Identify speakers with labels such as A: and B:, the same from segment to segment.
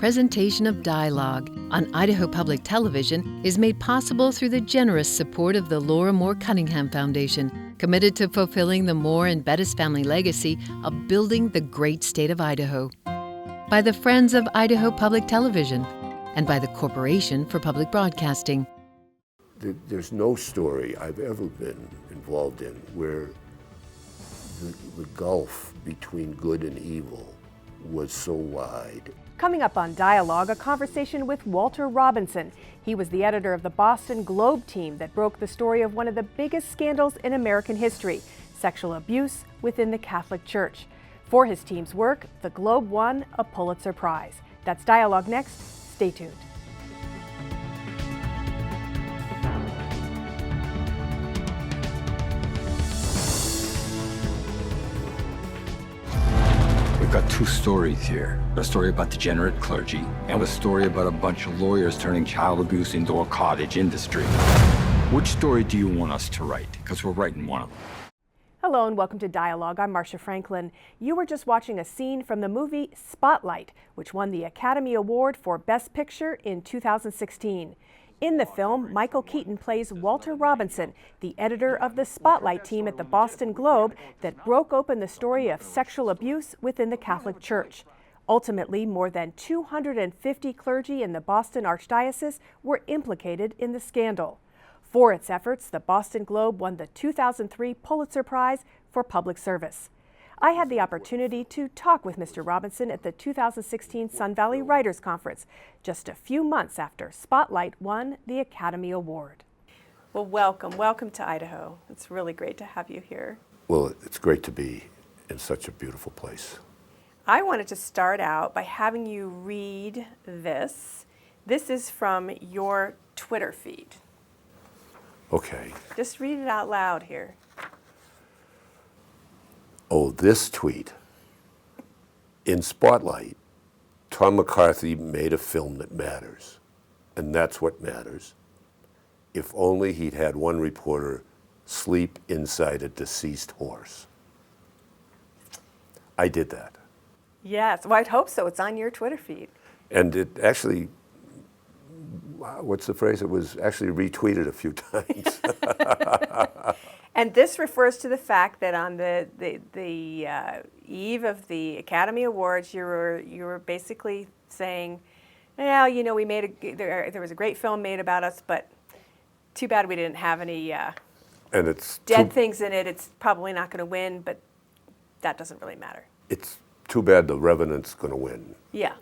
A: Presentation of Dialogue on Idaho Public Television is made possible through the generous support of the Laura Moore Cunningham Foundation, committed to fulfilling the Moore and Bettis family legacy of building the great state of Idaho. By the Friends of Idaho Public Television and by the Corporation for Public Broadcasting.
B: There's no story I've ever been involved in where the gulf between good and evil was so wide.
C: Coming up on Dialogue, a conversation with Walter Robinson. He was the editor of the Boston Globe team that broke the story of one of the biggest scandals in American history, sexual abuse within the Catholic Church. For his team's work, the Globe won a Pulitzer Prize. That's Dialogue next. Stay tuned.
D: We've got two stories here. A story about degenerate clergy and a story about a bunch of lawyers turning child abuse into a cottage industry. Which story do you want us to write? Because we're writing one of them.
C: Hello and welcome to Dialogue. I'm Marcia Franklin. You were just watching a scene from the movie Spotlight, which won the Academy Award for Best Picture in 2016. In the film, Michael Keaton plays Walter Robinson, the editor of the Spotlight team at the Boston Globe that broke open the story of sexual abuse within the Catholic Church. Ultimately, more than 250 clergy in the Boston Archdiocese were implicated in the scandal. For its efforts, the Boston Globe won the 2003 Pulitzer Prize for Public Service. I had the opportunity to talk with Mr. Robinson at the 2016 Sun Valley Writers Conference, just a few months after Spotlight won the Academy Award. Well, welcome to Idaho. It's really great to have you here.
B: Well, it's great to be in such a beautiful place.
C: I wanted to start out by having you read this. This is from your Twitter feed.
B: Okay.
C: Just read it out loud here.
B: Oh, this tweet. In Spotlight, Tom McCarthy made a film that matters, and that's what matters. If only he'd had one reporter sleep inside a deceased horse. I did that.
C: Yes, well, I'd hope so. It's on your Twitter feed.
B: And it actually, what's the phrase? It was actually retweeted a few times.
C: And this refers to the fact that on the eve of the Academy Awards, you were basically saying, well, you know, there was a great film made about us, but too bad we didn't have any
B: and it's
C: dead things in it. It's probably not going to win, but that doesn't really matter.
B: It's too bad The Revenant's going to win.
C: Yeah.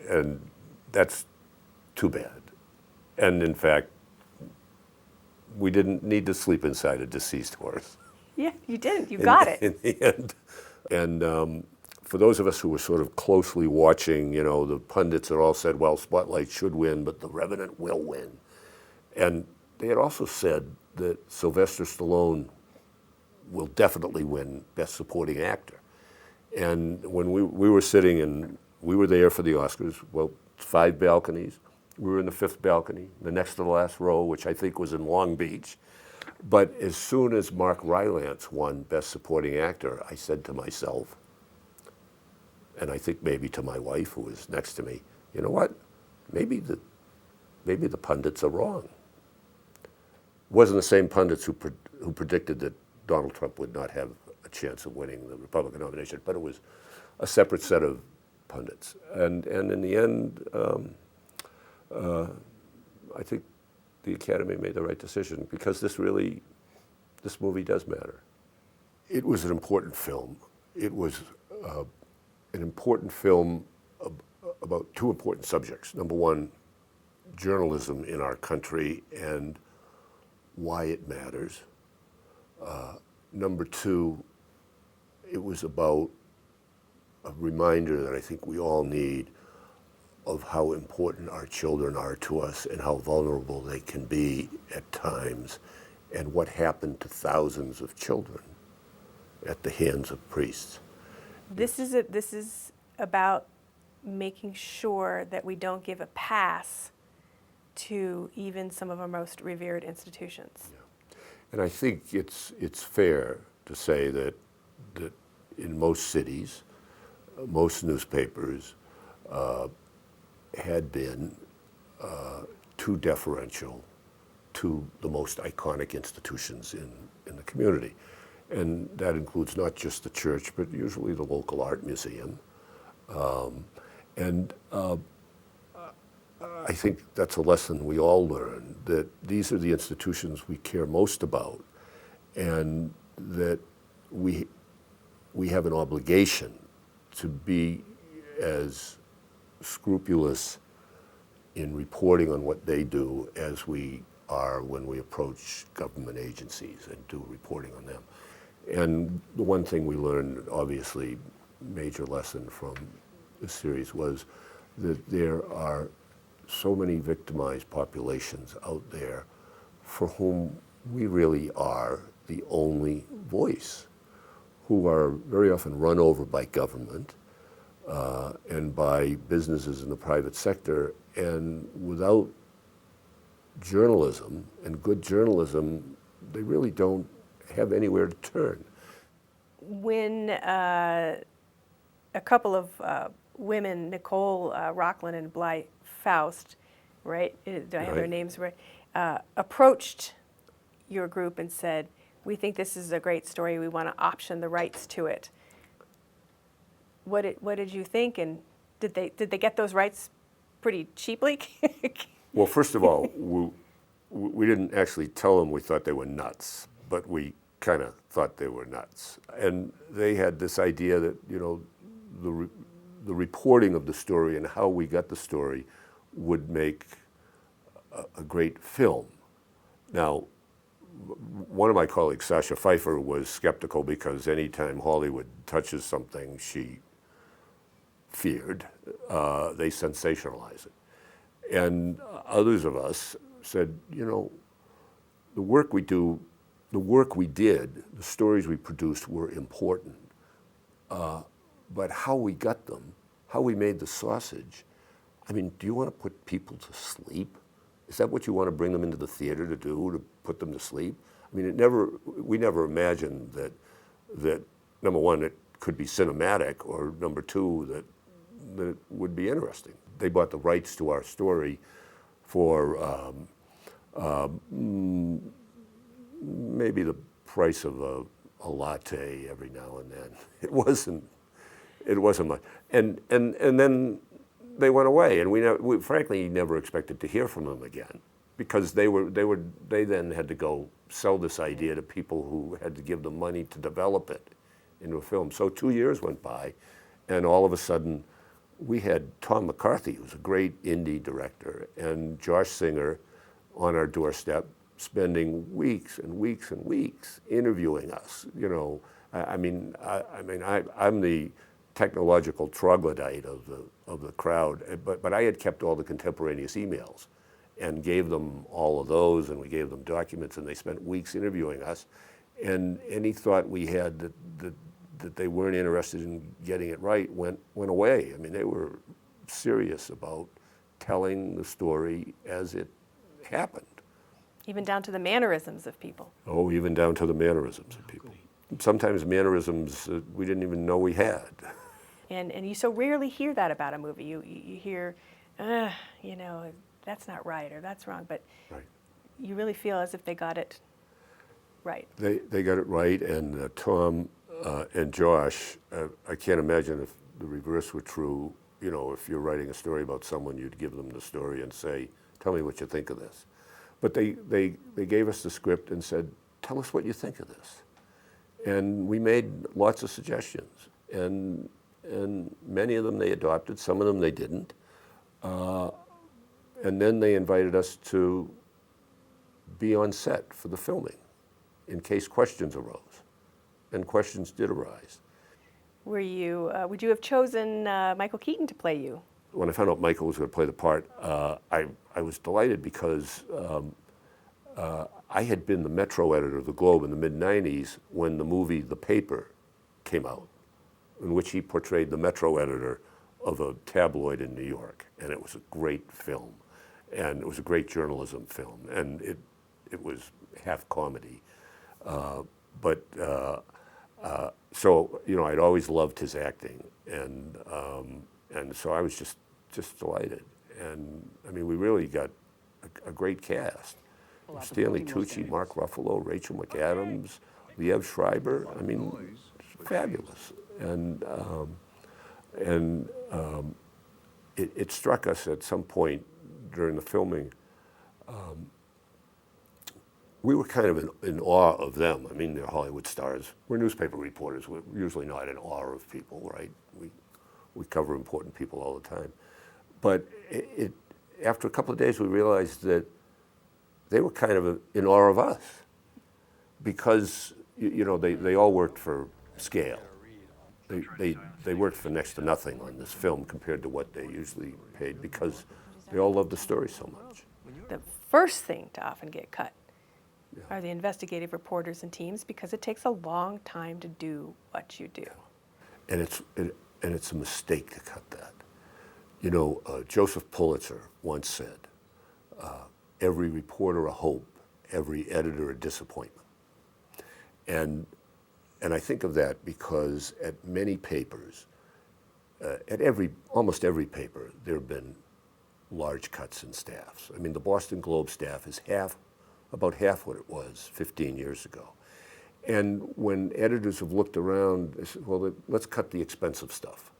B: And that's too bad. And in fact, we didn't need to sleep inside a deceased horse.
C: Yeah, you didn't. You got it.
B: In the end. And for those of us who were sort of closely watching, you know, the pundits had all said, well, Spotlight should win, but The Revenant will win. And they had also said that Sylvester Stallone will definitely win Best Supporting Actor. And when we were sitting and we were there for the Oscars, well, 5 balconies. We were in the 5th balcony, the next to the last row, which I think was in Long Beach. But as soon as Mark Rylance won Best Supporting Actor, I said to myself, and I think maybe to my wife who was next to me, you know what? Maybe the pundits are wrong. It wasn't the same pundits who predicted that Donald Trump would not have a chance of winning the Republican nomination, but it was a separate set of pundits. And in the end, I think the Academy made the right decision because this movie does matter. It was an important film. It was an important film about 2 important subjects. Number one, journalism in our country and why it matters. Number 2, it was about a reminder that I think we all need of how important our children are to us and how vulnerable they can be at times, and what happened to thousands of children at the hands of priests.
C: This is about making sure that we don't give a pass to even some of our most revered institutions.
B: Yeah. And I think it's fair to say that in most cities, most newspapers had been too deferential to the most iconic institutions in the community. And that includes not just the church, but usually the local art museum. I think that's a lesson we all learn, that these are the institutions we care most about, and that we have an obligation to be as scrupulous in reporting on what they do as we are when we approach government agencies and do reporting on them. And the one thing we learned, obviously, major lesson from this series, was that there are so many victimized populations out there for whom we really are the only voice, who are very often run over by government and by businesses in the private sector. And without journalism and good journalism, they really don't have anywhere to turn.
C: When a couple of women, Nicole Rockland and Bly Faust, right? Do I have their names right? Approached your group and said, "We think this is a great story. We want to option the rights to it." What did you think, and did they get those rights pretty cheaply?
B: Well, first of all, we didn't actually tell them we thought they were nuts, but we kind of thought they were nuts. And they had this idea that, you know, the reporting of the story and how we got the story would make a great film. Now, one of my colleagues, Sasha Pfeiffer, was skeptical because anytime Hollywood touches something she feared, they sensationalize it. And others of us said, you know, the work we do, the work we did, the stories we produced were important. But how we got them, how we made the sausage, I mean, do you want to put people to sleep? Is that what you want to bring them into the theater to do, to put them to sleep? I mean, we never imagined that number one, it could be cinematic, or number two, that it would be interesting. They bought the rights to our story for maybe the price of a latte every now and then. It wasn't much. And then they went away, and we frankly never expected to hear from them again, because they then had to go sell this idea to people who had to give them money to develop it into a film. So 2 years went by, and all of a sudden we had Tom McCarthy, who's a great indie director, and Josh Singer on our doorstep, spending weeks and weeks and weeks interviewing us. You know, I'm the technological troglodyte of the crowd, but I had kept all the contemporaneous emails and gave them all of those, and we gave them documents, and they spent weeks interviewing us. And any thought we had that they weren't interested in getting it right went away. I mean, they were serious about telling the story as it happened.
C: Even down to the mannerisms of people.
B: Oh, even down to the mannerisms of people. Sometimes mannerisms we didn't even know we had.
C: And you so rarely hear that about a movie. You hear, you know, that's not right or that's wrong, but
B: right.
C: You really feel as if they got it right.
B: They got it right, and Tom and Josh, I can't imagine if the reverse were true. You know, if you're writing a story about someone, you'd give them the story and say, tell me what you think of this. But they gave us the script and said, tell us what you think of this. And we made lots of suggestions. And many of them they adopted, some of them they didn't. And then they invited us to be on set for the filming in case questions arose. And questions did arise.
C: Would you have chosen Michael Keaton to play you?
B: When I found out Michael was going to play the part, I was delighted because I had been the Metro editor of the Globe in the mid-'90s when the movie The Paper came out, in which he portrayed the Metro editor of a tabloid in New York. And it was a great film. And it was a great journalism film. And it was half comedy. So, you know, I'd always loved his acting. And so I was just delighted. And I mean, we really got a great cast. Stanley Tucci, Mark Ruffalo, Rachel McAdams, Liev Schreiber. I mean, it's fabulous. And it struck us at some point during the filming, we were kind of in awe of them. I mean, they're Hollywood stars. We're newspaper reporters. We're usually not in awe of people, right? We cover important people all the time. But after a couple of days, we realized that they were kind of in awe of us because, you know, they all worked for scale. They worked for next to nothing on this film compared to what they usually paid because they all loved the story so much.
C: The first thing to often get cut are the investigative reporters and teams because it takes a long time to do what you do.
B: And it's a mistake to cut that. You know, Joseph Pulitzer once said, every reporter a hope, every editor a disappointment. And I think of that because at many papers, at almost every paper, there have been large cuts in staffs. I mean, the Boston Globe staff is about half what it was 15 years ago. And when editors have looked around, they said, well, let's cut the expensive stuff.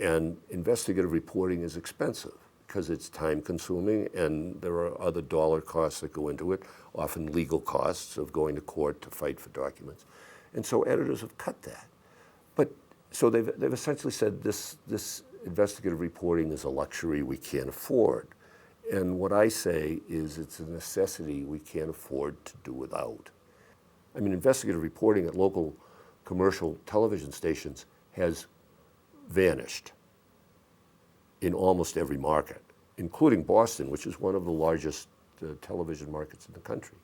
B: And investigative reporting is expensive because it's time consuming and there are other dollar costs that go into it, often legal costs of going to court to fight for documents. And so editors have cut that. But so they've essentially said this investigative reporting is a luxury we can't afford. And what I say is it's a necessity we can't afford to do without. I mean, investigative reporting at local commercial television stations has vanished in almost every market, including Boston, which is one of the largest television markets in the country.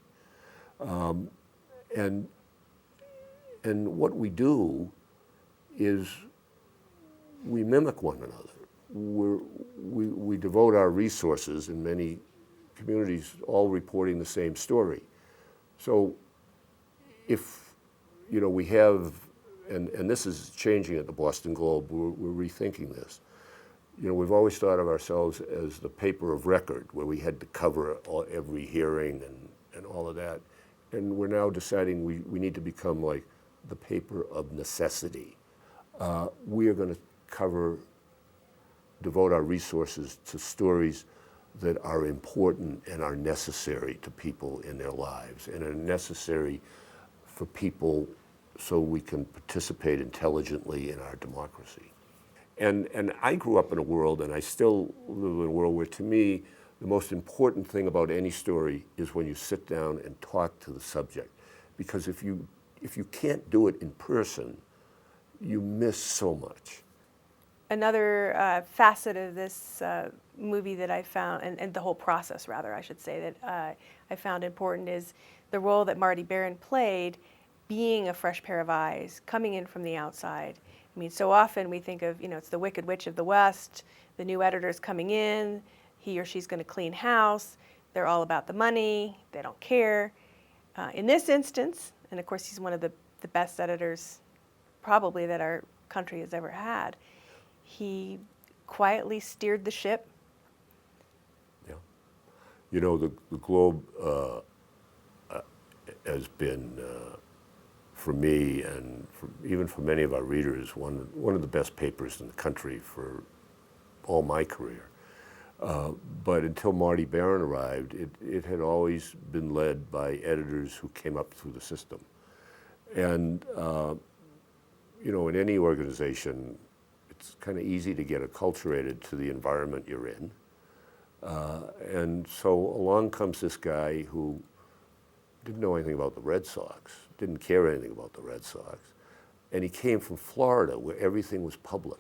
B: And what we do is we mimic one another. We devote our resources in many communities all reporting the same story. So if, you know, we have, and this is changing at the Boston Globe, we're rethinking this. You know, we've always thought of ourselves as the paper of record, where we had to cover every hearing and all of that. And we're now deciding we need to become like the paper of necessity. We are going to devote our resources to stories that are important and are necessary to people in their lives and are necessary for people so we can participate intelligently in our democracy. And I grew up in a world, and I still live in a world where, to me, the most important thing about any story is when you sit down and talk to the subject. Because if you can't do it in person, you miss so much.
C: Another facet of this movie that I found, and the whole process, rather, I should say, that I found important is the role that Marty Baron played, being a fresh pair of eyes, coming in from the outside. I mean, so often we think of, you know, it's the Wicked Witch of the West, the new editor's coming in, he or she's going to clean house, they're all about the money, they don't care. In this instance, and of course he's one of the best editors probably that our country has ever had, he quietly steered the ship.
B: Yeah. You know, the Globe has been, for me and even for many of our readers, one of the best papers in the country for all my career. But until Marty Baron arrived, it had always been led by editors who came up through the system. And, you know, in any organization, it's kind of easy to get acculturated to the environment you're in. And so along comes this guy who didn't know anything about the Red Sox, didn't care anything about the Red Sox. And he came from Florida where everything was public.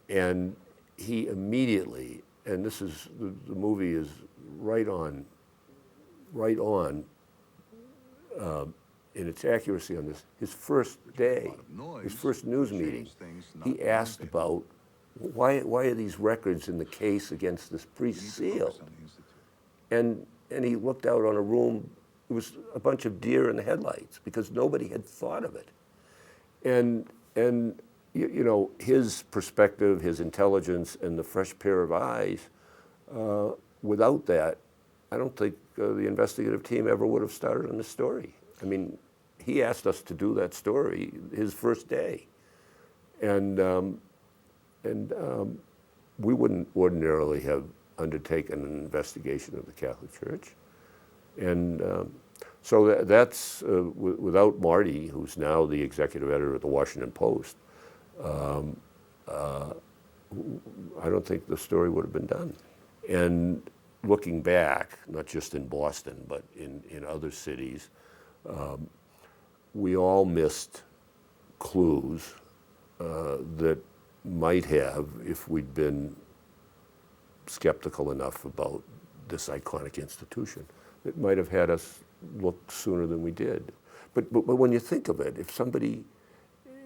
B: And he immediately, and this is, the movie is right on in its accuracy on this, his first day, his first news meeting, he asked about why are these records in the case against this priest sealed? And he looked out on a room, it was a bunch of deer in the headlights because nobody had thought of it. And you know, his perspective, his intelligence, and the fresh pair of eyes Without that, I don't think the investigative team ever would have started on the story. I mean, he asked us to do that story his first day. And we wouldn't ordinarily have undertaken an investigation of the Catholic Church. And so that's, without Marty, who's now the executive editor of the Washington Post, I don't think the story would have been done. And looking back, not just in Boston, but in other cities, we all missed clues that might have, if we'd been skeptical enough about this iconic institution, that might have had us look sooner than we did. But when you think of it, if somebody,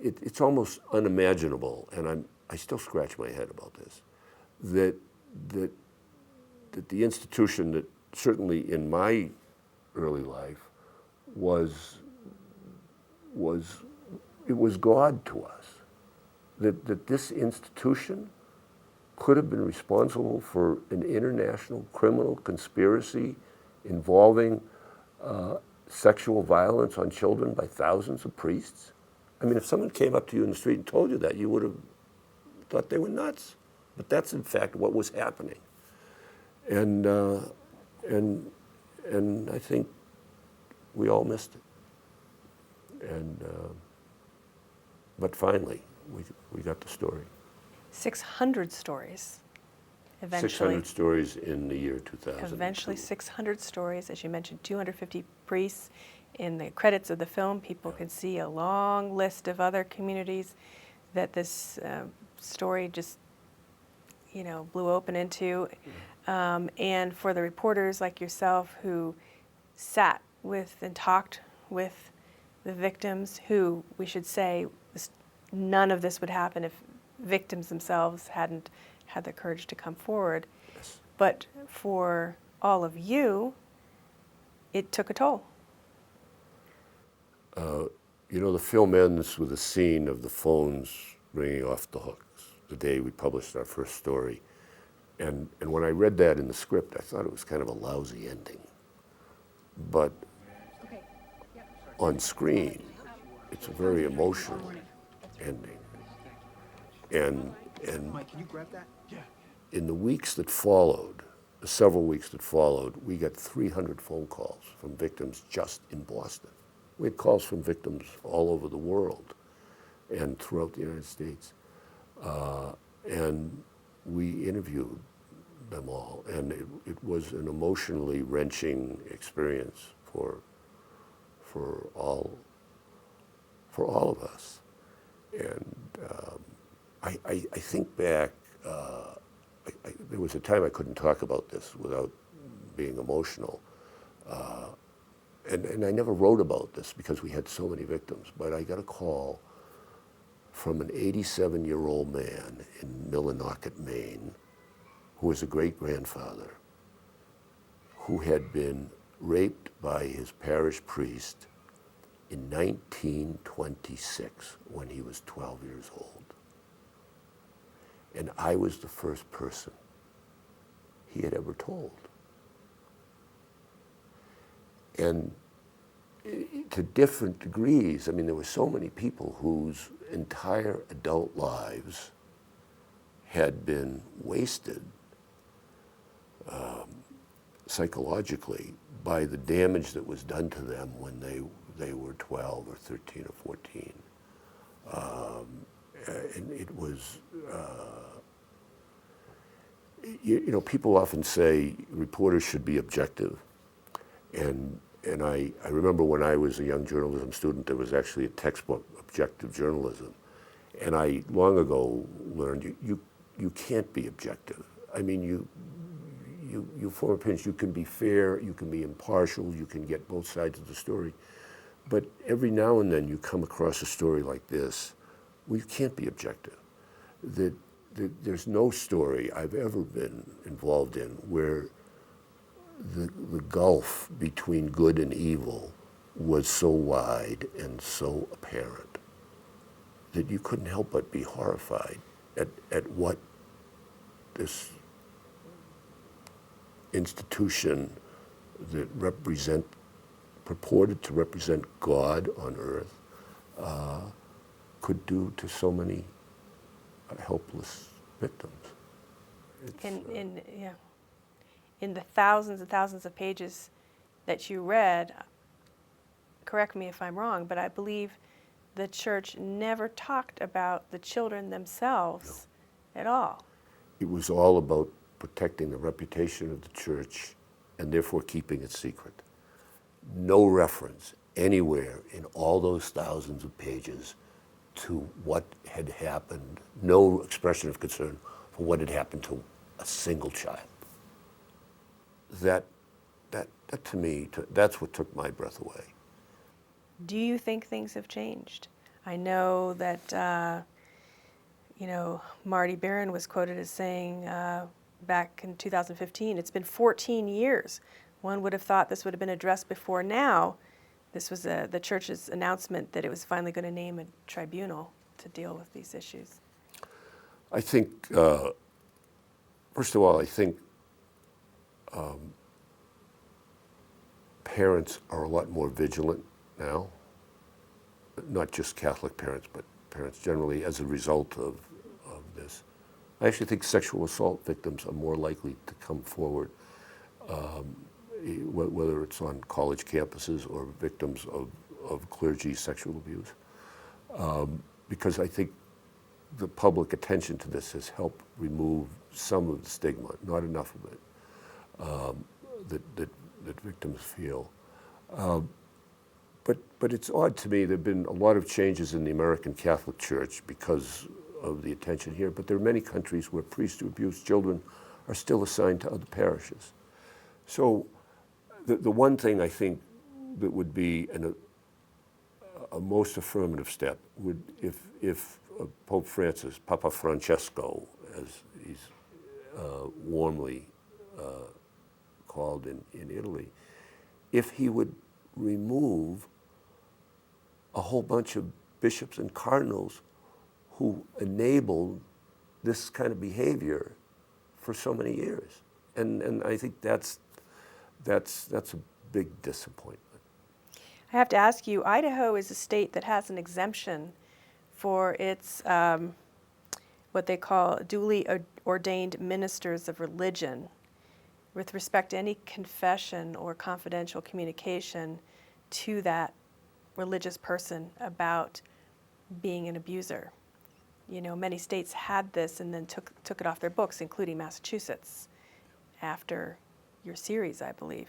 B: it's almost unimaginable, and I still scratch my head about this, that the institution that certainly in my early life was God to us. That this institution could have been responsible for an international criminal conspiracy involving sexual violence on children by thousands of priests. I mean, if someone came up to you in the street and told you that, you would have thought they were nuts. But that's in fact what was happening. And I think we all missed it. And but finally, we got the story.
C: 600 stories. Eventually,
B: 600 stories in the year 2000.
C: Eventually 600 stories, as you mentioned, 250 priests. In the credits of the film, people can see a long list of other communities that this story just, blew open into. And for the reporters like yourself who sat with and talked with the victims, who we should say none of this would happen if victims themselves hadn't had the courage to come forward.
B: Yes.
C: But for all of you, it took a toll.
B: The film ends with a scene of the phones ringing off the hooks, the day we published our first story. And when I read that in the script, I thought it was kind of a lousy ending. But on screen, it's a very emotional ending. And
E: Mike, can you grab that? Yeah.
B: in the weeks that followed, the several weeks that followed, we got 300 phone calls from victims just in Boston. We had calls from victims all over the world and throughout the United States. And we interviewed them all, and it was an emotionally wrenching experience for all of us. And I think back, there was a time I couldn't talk about this without being emotional. And I never wrote about this because we had so many victims, but I got a call from an 87-year-old man in Millinocket, Maine, who was a great-grandfather, who had been raped by his parish priest in 1926 when he was 12 years old. And I was the first person he had ever told. And to different degrees, I mean, there were so many people whose entire adult lives had been wasted psychologically by the damage that was done to them when they were 12 or 13 or 14. And it was, people often say reporters should be objective. And I remember when I was a young journalism student, there was actually a textbook, Objective Journalism. And I long ago learned you can't be objective. I mean, you form opinions. You can be fair, you can be impartial, you can get both sides of the story. But every now and then you come across a story like this where you can't be objective. That there's no story I've ever been involved in where the gulf between good and evil was so wide and so apparent that you couldn't help but be horrified at what this institution that purported to represent God on earth could do to so many helpless victims.
C: In the thousands and thousands of pages that you read, correct me if I'm wrong, but I believe the church never talked about the children themselves at all.
B: It was all about protecting the reputation of the church and therefore keeping it secret. No reference anywhere in all those thousands of pages to what had happened, no expression of concern for what had happened to a single child. That to me, that's what took my breath away.
C: Do you think things have changed? I know that, Marty Baron was quoted as saying back in 2015, it's been 14 years. One would have thought this would have been addressed before now. This was the church's announcement that it was finally going to name a tribunal to deal with these issues.
B: I think, first of all, I think parents are a lot more vigilant now, not just Catholic parents, but parents generally as a result of this. I actually think sexual assault victims are more likely to come forward, whether it's on college campuses or victims of clergy sexual abuse, because I think the public attention to this has helped remove some of the stigma, not enough of it, that victims feel. But it's odd to me, there have been a lot of changes in the American Catholic Church because of the attention here, but there are many countries where priests who abuse children are still assigned to other parishes. So the one thing I think that would be a most affirmative step would, if Pope Francis, Papa Francesco, as he's warmly called in Italy, if he would remove a whole bunch of bishops and cardinals who enabled this kind of behavior for so many years. And I think that's a big disappointment.
C: I have to ask you, Idaho is a state that has an exemption for its what they call duly ordained ministers of religion with respect to any confession or confidential communication to that religious person about being an abuser. You know, many states had this and then took it off their books, including Massachusetts, after your series, I believe.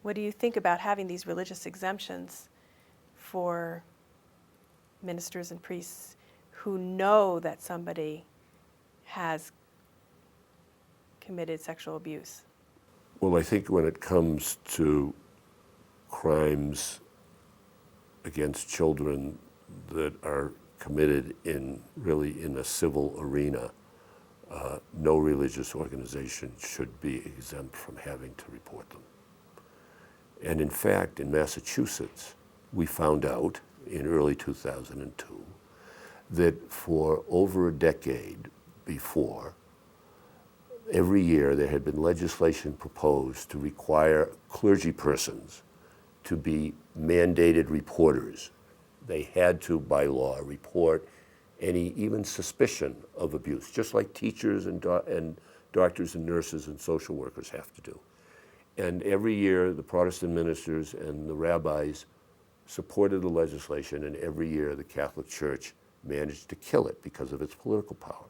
C: What do you think about having these religious exemptions for ministers and priests who know that somebody has committed sexual abuse?
B: Well, I think when it comes to crimes against children that are committed in a civil arena, no religious organization should be exempt from having to report them. And in fact, in Massachusetts, we found out in early 2002 that for over a decade before, every year there had been legislation proposed to require clergy persons to be mandated reporters. They had to, by law, report any even suspicion of abuse, just like teachers and doctors and nurses and social workers have to do. And every year the Protestant ministers and the rabbis supported the legislation, and every year the Catholic Church managed to kill it because of its political power.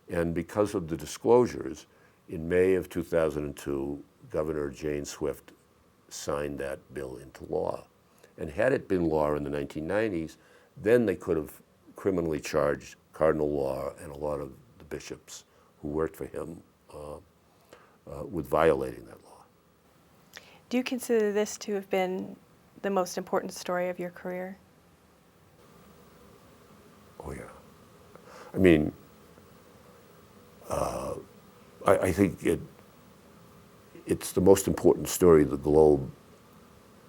B: And because of the disclosures, in May of 2002, Governor Jane Swift signed that bill into law. And had it been law in the 1990s, then they could have criminally charged Cardinal Law and a lot of the bishops who worked for him with violating that law.
C: Do you consider this to have been the most important story of your career?
B: Oh, yeah. I mean, I think it's the most important story the Globe,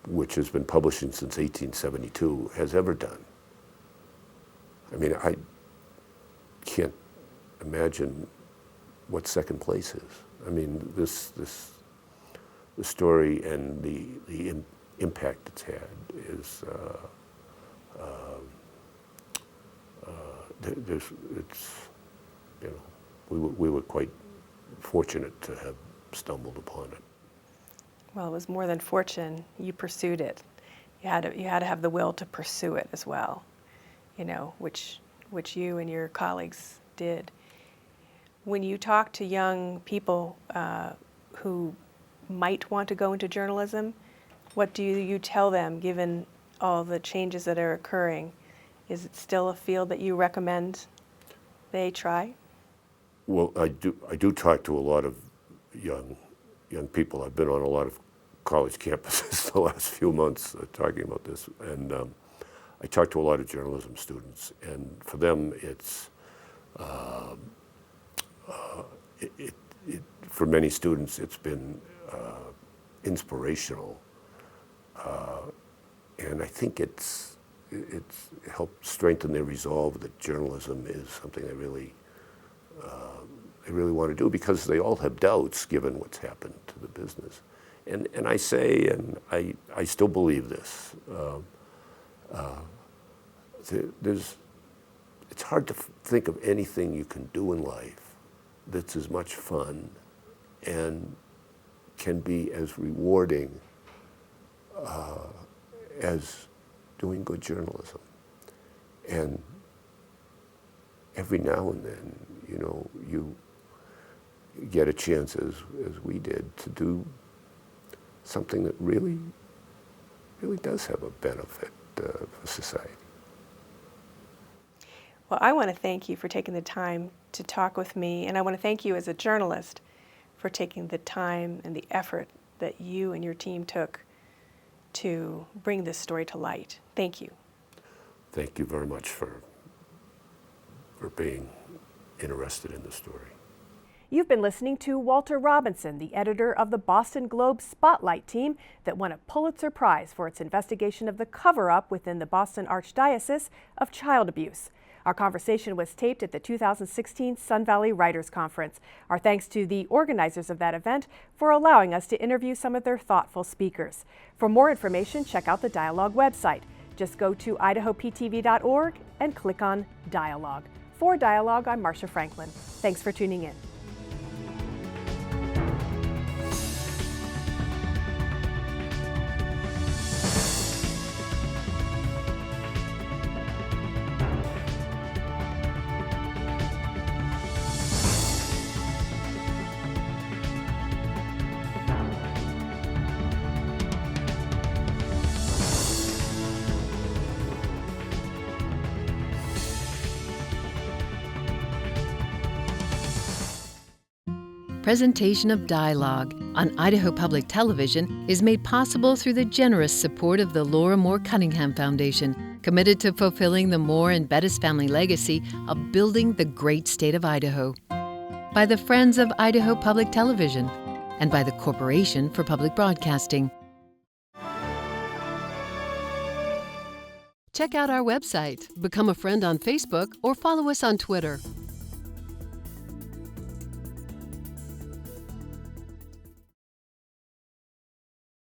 B: which has been publishing since 1872, has ever done. I mean, I can't imagine what second place is. I mean, this the story and the impact it's had is it's, you know, we were quite fortunate to have stumbled upon it.
C: Well, it was more than fortune. You pursued it. You had to have the will to pursue it as well, you know, which you and your colleagues did. When you talk to young people who might want to go into journalism, what do you tell them, given all the changes that are occurring? Is it still a field that you recommend they try?
B: Well, I do talk to a lot of young people. I've been on a lot of college campuses the last few months talking about this, and I talk to a lot of journalism students, and for them, it's for many students, it's been inspirational, and I think it's helped strengthen their resolve that journalism is something they really want to do, because they all have doubts given what's happened to the business. And I say, and I still believe this, it's hard to think of anything you can do in life that's as much fun and can be as rewarding as doing good journalism. And every now and then, you know, you get a chance, as we did, to do something that really does have a benefit for society.
C: Well, I want to thank you for taking the time to talk with me, and I want to thank you as a journalist for taking the time and the effort that you and your team took to bring this story to light. Thank you.
B: Thank you very much for being interested in the story.
C: You've been listening to Walter Robinson, the editor of the Boston Globe Spotlight team that won a Pulitzer Prize for its investigation of the cover-up within the Boston Archdiocese of child abuse. Our conversation was taped at the 2016 Sun Valley Writers Conference. Our thanks to the organizers of that event for allowing us to interview some of their thoughtful speakers. For more information, check out the Dialogue website. Just go to idahoptv.org and click on Dialogue. For Dialogue, I'm Marcia Franklin. Thanks for tuning in.
A: Presentation of Dialogue on Idaho Public Television is made possible through the generous support of the Laura Moore Cunningham Foundation, committed to fulfilling the Moore and Bettis family legacy of building the great state of Idaho. By the Friends of Idaho Public Television and by the Corporation for Public Broadcasting. Check out our website, become a friend on Facebook, or follow us on Twitter.